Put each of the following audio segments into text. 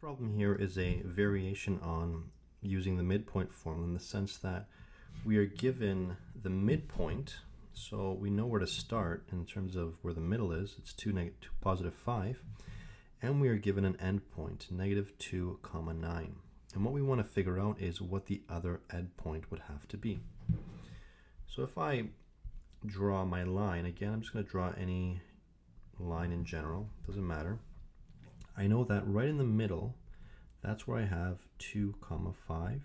Problem here is a variation on using the midpoint formula in the sense that we are given the midpoint, so we know where to start in terms of where the middle is. It's 2, positive 5, and we are given an endpoint, negative 2, comma 9. And what we want to figure out is what the other endpoint would have to be. So if I draw my line, again, I'm just going to draw any line in general, doesn't matter. I know that right in the middle, that's where I have 2, comma 5.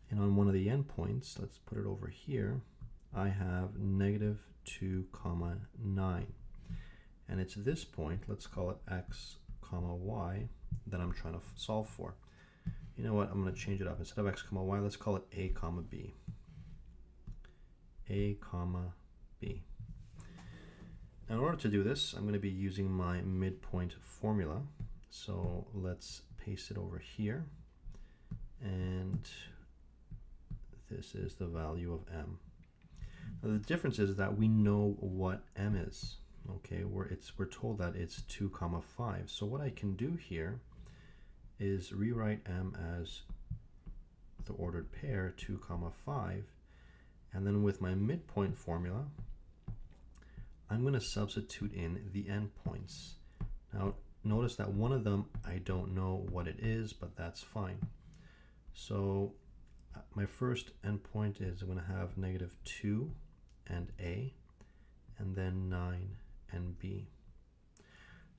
And on one of the endpoints, let's put it over here, I have negative 2, comma 9. And it's this point, let's call it x, comma y, that I'm trying to solve for. You know what, I'm going to change it up. Instead of x, comma y, let's call it a, comma b. A, comma b. Now, in order to do this, I'm going to be using my midpoint formula. So let's paste it over here. And this is the value of m. Now, the difference is that we know what m is. Okay, we're told that it's 2, comma 5. So what I can do here is rewrite m as the ordered pair, 2, comma 5. And then with my midpoint formula, I'm going to substitute in the endpoints. Now, notice that one of them, I don't know what it is, but that's fine. So my first endpoint is I'm going to have negative 2 and a, and then 9 and b.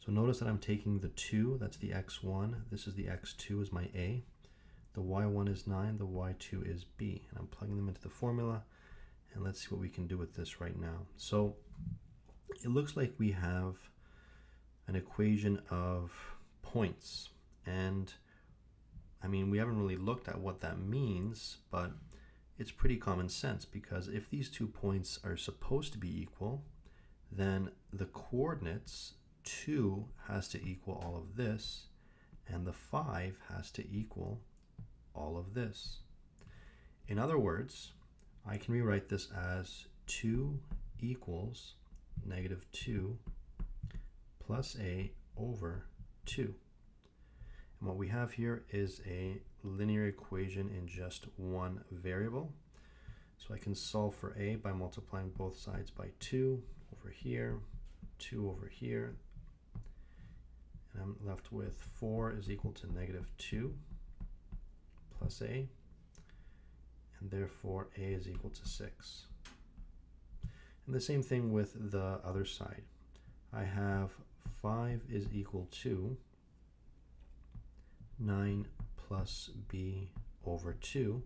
So notice that I'm taking the 2, that's the x1, this is the x2 is my a, the y1 is 9, the y2 is b, and I'm plugging them into the formula, and let's see what we can do with this right now. So it looks like we have an equation of points, and I mean, we haven't really looked at what that means, but it's pretty common sense, because if these 2 points are supposed to be equal, then the coordinates 2 has to equal all of this, and the 5 has to equal all of this. In other words, I can rewrite this as 2 equals negative 2 plus a over 2. And what we have here is a linear equation in just one variable. So I can solve for a by multiplying both sides by 2 over here, 2 over here. And I'm left with 4 is equal to negative 2 plus a. And therefore a is equal to 6. And the same thing with the other side. I have 5 is equal to 9 plus b over 2.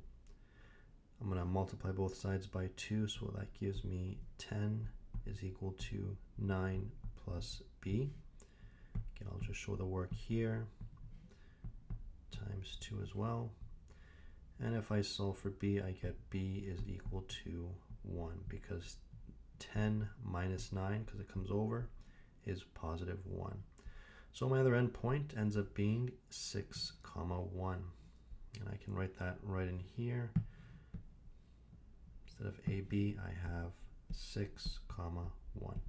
I'm going to multiply both sides by 2, so that gives me 10 is equal to 9 plus b. Again, I'll just show the work here, times 2 as well. And if I solve for b, I get b is equal to 1, because 10 minus 9, because it comes over, is positive 1. So my other endpoint ends up being 6, comma 1. And I can write that right in here. Instead of AB, I have 6, comma 1.